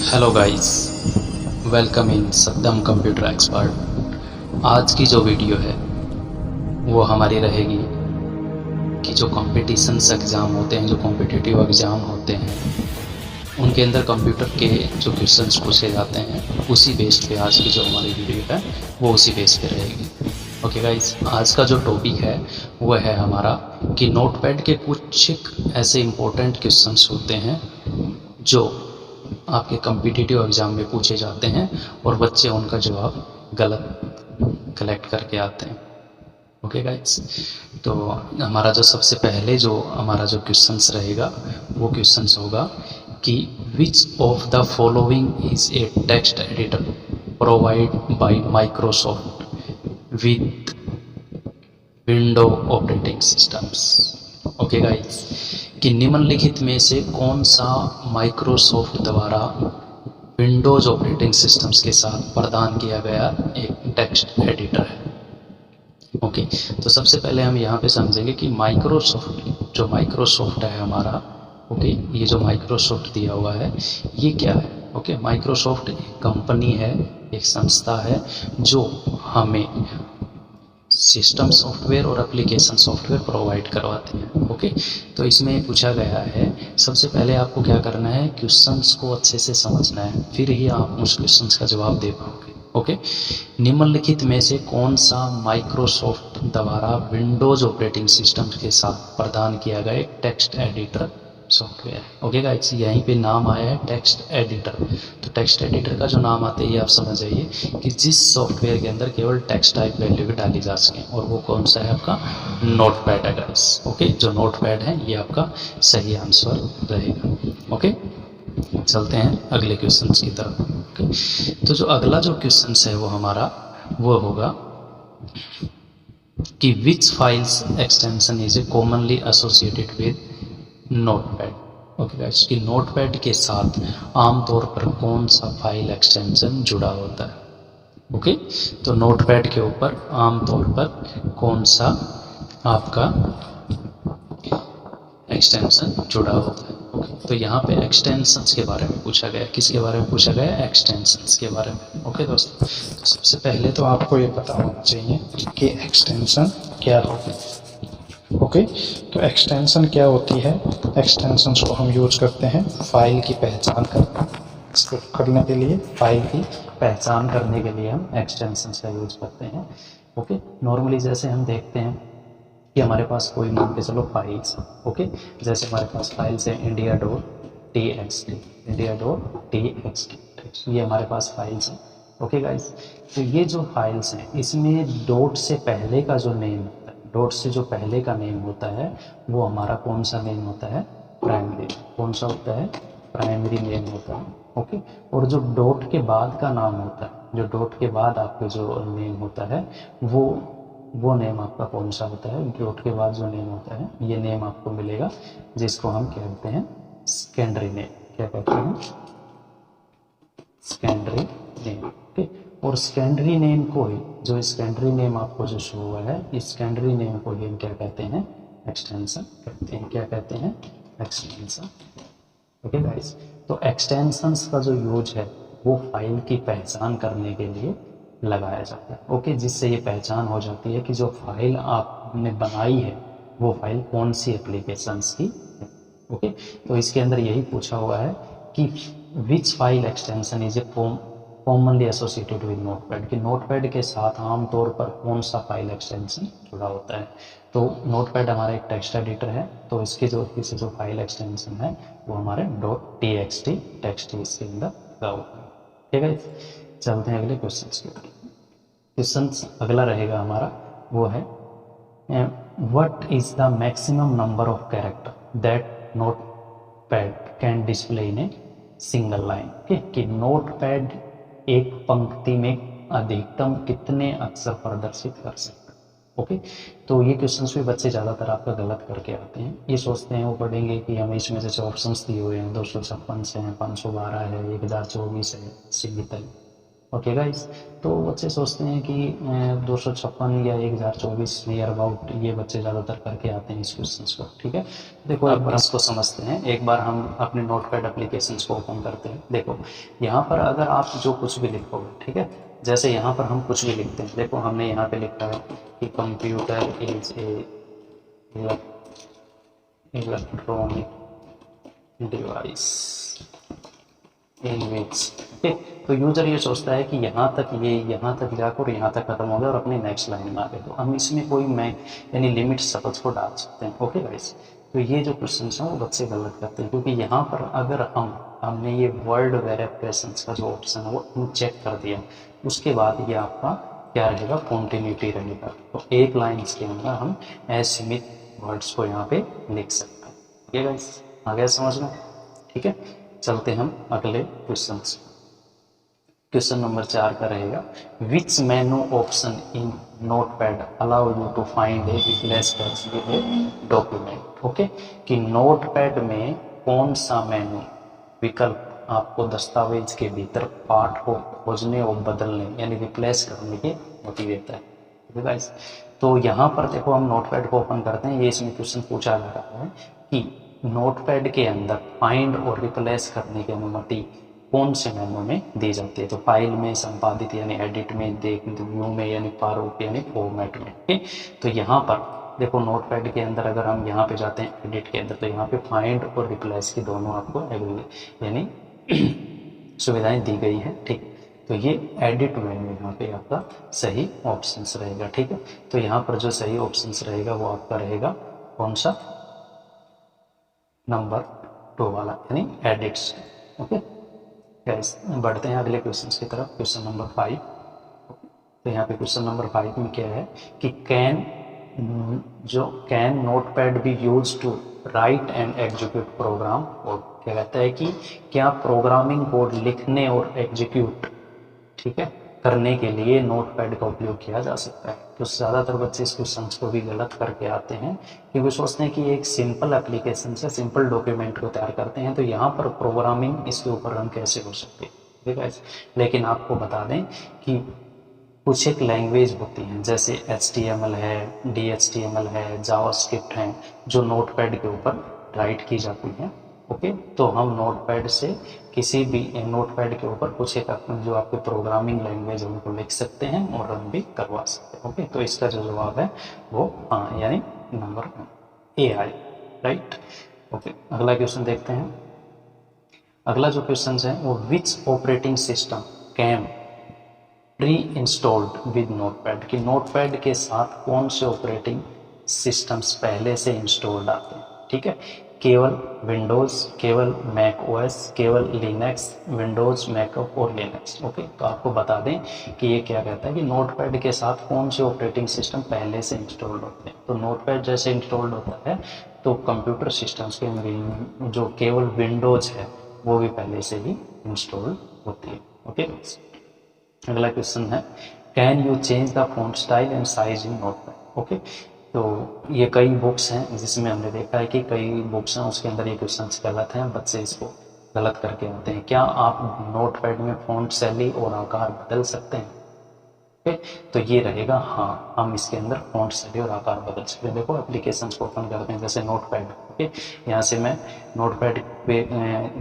Hello guys, welcome in Saddam computer expert. आज की जो वीडियो है वो हमारी रहेगी कि जो कॉम्पिटिशन्स एग्ज़ाम होते हैं, जो कॉम्पिटिटिव एग्ज़ाम होते हैं, उनके अंदर कंप्यूटर के जो क्वेश्चंस पूछे जाते हैं उसी बेस पे आज की जो हमारी वीडियो है वो उसी बेस पे रहेगी। ओके गाइस, आज का जो टॉपिक है वो है हमारा कि नोटपैड के कुछ ऐसे इम्पोर्टेंट क्वेश्चंस होते हैं जो आपके कॉम्पिटिटिव एग्ज़ाम में पूछे जाते हैं और बच्चे उनका जवाब गलत कलेक्ट करके आते हैं। ओके गाइस, तो हमारा जो सबसे पहले जो हमारा जो क्वेश्चंस रहेगा वो क्वेश्चंस होगा कि which of the following is a text editor provide by Microsoft with window operating systems. Okay guys, कि निम्नलिखित में से कौन सा माइक्रोसॉफ्ट द्वारा विंडोज़ ऑपरेटिंग सिस्टम्स के साथ प्रदान किया गया एक टेक्स्ट एडिटर है। ओके, तो सबसे पहले हम यहाँ पे समझेंगे कि जो माइक्रोसॉफ्ट है हमारा, ओके, ये जो माइक्रोसॉफ्ट दिया हुआ है ये क्या है। ओके, माइक्रोसॉफ्ट एक कंपनी है, एक संस्था है जो हमें सिस्टम सॉफ्टवेयर और एप्लीकेशन सॉफ्टवेयर प्रोवाइड करवाते हैं। ओके, तो इसमें पूछा गया है, सबसे पहले आपको क्या करना है, क्वेश्चंस को अच्छे से समझना है, फिर ही आप उस क्वेश्चंस का जवाब दे पाओगे। ओके, निम्नलिखित में से कौन सा माइक्रोसॉफ्ट द्वारा विंडोज़ ऑपरेटिंग सिस्टम के साथ प्रदान किया गया एक text editor software. Okay guys, यहीं पे नाम आया है टेक्स्ट एडिटर। तो टेक्स्ट एडिटर का जो नाम आते ही आप समझ जाइए कि जिस सॉफ्टवेयर के अंदर केवल टेक्स्ट टाइप वैल्यू भी डाली जा सके, और वो कौन सा है आपका नोटपैड है गाइस। ओके, जो नोटपैड है ये आपका सही आंसर रहेगा। ओके, चलते हैं अगले क्वेश्चन की तरफ। ओके, तो जो अगला जो क्वेश्चन है वो हमारा वो होगा कि which files extension is a commonly associated with Notepad. Okay guys, कि नोटपैड के साथ आमतौर पर कौन सा फाइल एक्सटेंशन जुड़ा होता है। ओके, तो नोटपैड के ऊपर आमतौर पर कौन सा आपका एक्सटेंशन जुड़ा होता है। ओके, तो यहाँ पे एक्सटेंशंस के बारे में पूछा गया। किसके बारे में पूछा गया? एक्सटेंशंस के बारे में। ओके दोस्तों, तो सबसे पहले तो आपको ये पता होना चाहिए कि एक्सटेंशन क्या होता है। ओके, तो एक्सटेंशन क्या होती है? एक्सटेंशंस को हम यूज करते हैं फाइल की पहचान करने के लिए। फाइल की पहचान करने के लिए हम एक्सटेंशंस का यूज करते हैं। ओके, नॉर्मली जैसे हम देखते हैं कि हमारे पास कोई मान के चलो फाइल्स। ओके, जैसे हमारे पास फाइल्स है india.txt, india.txt, ये हमारे पास फाइल्स हैं। ओके गाइस, तो ये जो फाइल्स हैं इसमें डॉट से पहले का जो नेम होता है, डॉट से जो पहले का नेम होता है वो हमारा कौन सा नेम होता है? प्राइमरी। कौन सा होता है? प्राइमरी नेम होता है। ओके, और जो डॉट के बाद का नाम होता है, जो डॉट के बाद आपका जो नेम होता है वो नेम आपका कौन सा होता है? डॉट के बाद जो नेम होता है ये नेम आपको मिलेगा, जिसको हम कहते हैं सेकेंडरी नेम। क्या कहते हैं? Secondary name. ओके, और सेकेंडरी नेम को ही, जो सेकेंडरी नेम आपको जो शो हुआ है, इस सेकेंडरी नेम को ही हम क्या कहते हैं? एक्सटेंशन कहते हैं। क्या कहते हैं? एक्सटेंशन। ओके गाइस, तो एक्सटेंशंस का जो यूज है वो फाइल की पहचान करने के लिए लगाया जाता है। ओके, जिससे ये पहचान हो जाती है कि जो फाइल आपने बनाई है वो फाइल कौन सी एप्लीकेशंस की है। ओके, तो इसके अंदर यही पूछा हुआ है कि which file extension is a commonly associated with Notepad, कि नोटपैड के साथ आमतौर पर कौन सा फाइल एक्सटेंशन जुड़ा होता है। तो नोटपैड हमारा एक टेक्स्ट एडिटर है, तो इसके जो फाइल एक्सटेंशन है वो हमारे .txt टेक्स्ट इसके अंदर लगा हुआ है। ठीक है, चलते हैं अगले क्वेश्चन की तरफ। क्वेश्चन अगला रहेगा हमारा वो है what is the maximum number of character that notepad can display in a single line. कि नोटपैड एक पंक्ति में अधिकतम कितने अक्षर प्रदर्शित कर सकता है। ओके, तो ये क्वेश्चंस भी बच्चे ज़्यादातर आपका गलत करके आते हैं। ये सोचते हैं वो पढ़ेंगे कि हमें इसमें जैसे ऑप्शंस दिए हुए हैं 256 से हैं, 512 है, 1024 है, सीमित है। ओके गाइस, तो बच्चे सोचते हैं कि 256 या 1024 नियर अबाउट ये बच्चे ज़्यादातर करके आते हैं इस क्वेश्चंस को। ठीक है, देखो अब इसको समझते हैं। एक बार हम अपने नोटपैड एप्लीकेशंस को ओपन करते हैं। देखो यहाँ पर अगर आप जो कुछ भी लिखोगे, ठीक है, जैसे यहाँ पर हम कुछ भी लिखते हैं, देखो हमने यहाँ पे लिखा है कि computer is a electronic device in which, okay. तो यूजर ये सोचता है कि यहाँ तक जाकर यहाँ तक खत्म हो गया और अपनी नेक्स्ट लाइन में आ गए, तो हम इसमें कोई यानी लिमिट शब्द को डाल सकते हैं। ओके गाइस, तो ये जो क्वेश्चन है वो बच्चे गलत करते हैं, क्योंकि यहाँ पर अगर हमने ये वर्ड वेरिफिकेशन का जो ऑप्शन है वो हम चेक कर दिया, उसके बाद ये आपका क्या रहेगा, कॉन्टिन्यूटी रहेगा। तो एक लाइन के अंदर हम असीमित वर्ड्स को यहाँ पे लिख सकते हैं। ओके गाइस, आ गया समझ में? ठीक है, चलते हम अगले क्वेश्चन से। क्वेश्चन नंबर 4 का रहेगा, which menu option in Notepad allow you to find a replace text with a document. Okay, कि नोटपैड में कौन सा मेनू विकल्प आपको दस्तावेज के भीतर पाठ को खोजने और बदलने यानी रिप्लेस करने की अनुमति देता है। गाइस, तो यहाँ पर देखो हम नोटपैड को ओपन करते हैं, ये इसमें क्वेश्चन पूछा जा रहा है कि नोटपैड के अंदर फाइंड और रिप्लेस करने की अनुमति कौन से मेनू में दी जाती है। तो फाइल में, संपादित यानी एडिट में, देख व्यू में यानी प्रारूप यानी फॉर्मेट में। ओके, तो यहाँ पर देखो नोटपैड के अंदर अगर हम यहाँ पे जाते हैं एडिट के अंदर, तो यहाँ पे फाइंड और रिप्लेस की दोनों आपको यानी सुविधाएं दी गई है। ठीक, तो ये एडिट मेनू यहाँ पे आपका सही ऑप्शंस रहेगा। ठीक है, तो यहाँ पर जो सही ऑप्शंस रहेगा वो आपका रहेगा कौन सा, नंबर 2 वाला यानी एडिट्स। ओके गाइस, बढ़ते हैं अगले क्वेश्चन की तरफ। Question number 5। तो यहाँ पे क्वेश्चन नंबर 5 में क्या है कि can notepad be use to write and execute program. और क्या कहता है कि क्या प्रोग्रामिंग कोड लिखने और एग्जीक्यूट, ठीक है, करने के लिए नोटपैड का उपयोग किया जा सकता है। तो ज़्यादातर बच्चे इस क्वेश्चन को भी गलत करके आते हैं, क्योंकि सोचते हैं कि एक सिंपल एप्लीकेशन से सिंपल डॉक्यूमेंट को तैयार करते हैं, तो यहाँ पर प्रोग्रामिंग इसके ऊपर रन कैसे हो सकती है। ठीक है, लेकिन आपको बता दें कि कुछ एक लैंग्वेज होती हैं, जैसे HTML है, DHTML है, जावास्क्रिप्ट हैं, जो नोटपैड के ऊपर राइट की जाती हैं। ओके, तो हम नोटपैड से किसी भी नोटपैड के ऊपर कुछ एक जो आपके प्रोग्रामिंग लैंग्वेज है उनको लिख सकते हैं और रन भी करवा सकते हैं। ओके, तो इसका जो जवाब है वो हाँ यानी number A I, right. Okay, अगला क्वेश्चन देखते हैं। अगला जो क्वेश्चन है वो which operating system can preinstalled with Notepad, कि नोटपैड के साथ कौन से ऑपरेटिंग सिस्टम्स पहले से इंस्टॉल्ड आते हैं। ठीक है, केवल विंडोज़, केवल मैक ओएस, केवल लिनक्स, विंडोज़, मैकओएस और लिनक्स। ओके, तो आपको बता दें कि ये क्या कहता है कि नोटपैड के साथ कौन से ऑपरेटिंग सिस्टम पहले से इंस्टॉल्ड होते हैं। तो नोटपैड जैसे इंस्टॉल्ड होता है तो कंप्यूटर सिस्टम्स के जो केवल विंडोज़ है वो भी पहले से ही इंस्टॉल होती है। ओके, अगला क्वेश्चन है can you change the font style and size in notepad. Okay, तो ये कई बुक्स हैं जिसमें हमने देखा है कि कई बुक्स हैं उसके अंदर ये क्वेश्चन गलत हैं, बच्चे इसको गलत करके आते हैं। क्या आप नोटपैड में फॉन्ट शैली और आकार बदल सकते हैं? ओके, तो ये रहेगा हाँ, हम इसके अंदर फॉन्ट शैली और आकार बदल सकते हैं। देखो एप्लीकेशन को ओपन करते हैं, जैसे नोटपैड। ओके, यहाँ से मैं नोटपैड पे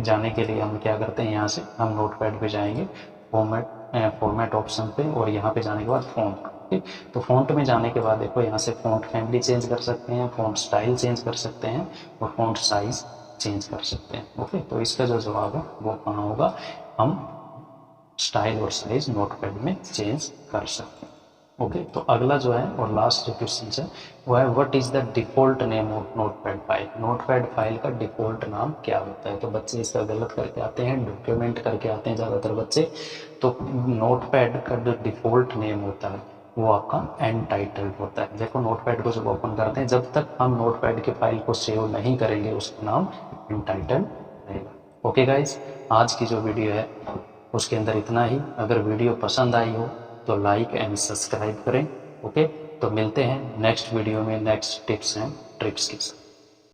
जाने के लिए हम क्या करते हैं, यहाँ से हम नोटपैड पे जाएंगे, फॉर्मेट ऑप्शन पे, और यहाँ पे जाने के बाद फॉन्ट। ओके, तो फॉन्ट में जाने के बाद देखो यहाँ से फॉन्ट फैमिली चेंज कर सकते हैं, फॉन्ट स्टाइल चेंज कर सकते हैं और फॉन्ट साइज चेंज कर सकते हैं। ओके, तो इसका जो जवाब है वो कहाँ होगा, हम स्टाइल और साइज नोटपैड में चेंज कर सकते हैं। ओके, तो अगला जो है और लास्ट जो क्वेश्चन है वो है what is the default name of notepad file. Notepad file का डिफॉल्ट नाम क्या होता है। तो बच्चे इसका गलत करके आते हैं, डॉक्यूमेंट करके आते हैं ज़्यादातर बच्चे। तो नोटपैड का जो डिफॉल्ट नेम होता है वो आपका एनटाइटल्ड होता है। देखो नोटपैड को जब ओपन करते हैं, जब तक हम नोटपैड के फाइल को सेव नहीं करेंगे उसका नाम एनटाइटल्ड रहेगा। ओके गाइज, आज की जो वीडियो है उसके अंदर इतना ही। अगर वीडियो पसंद आई हो तो लाइक एंड सब्सक्राइब करें। ओके, तो मिलते हैं नेक्स्ट वीडियो में नेक्स्ट टिप्स एंड ट्रिक्स के साथ।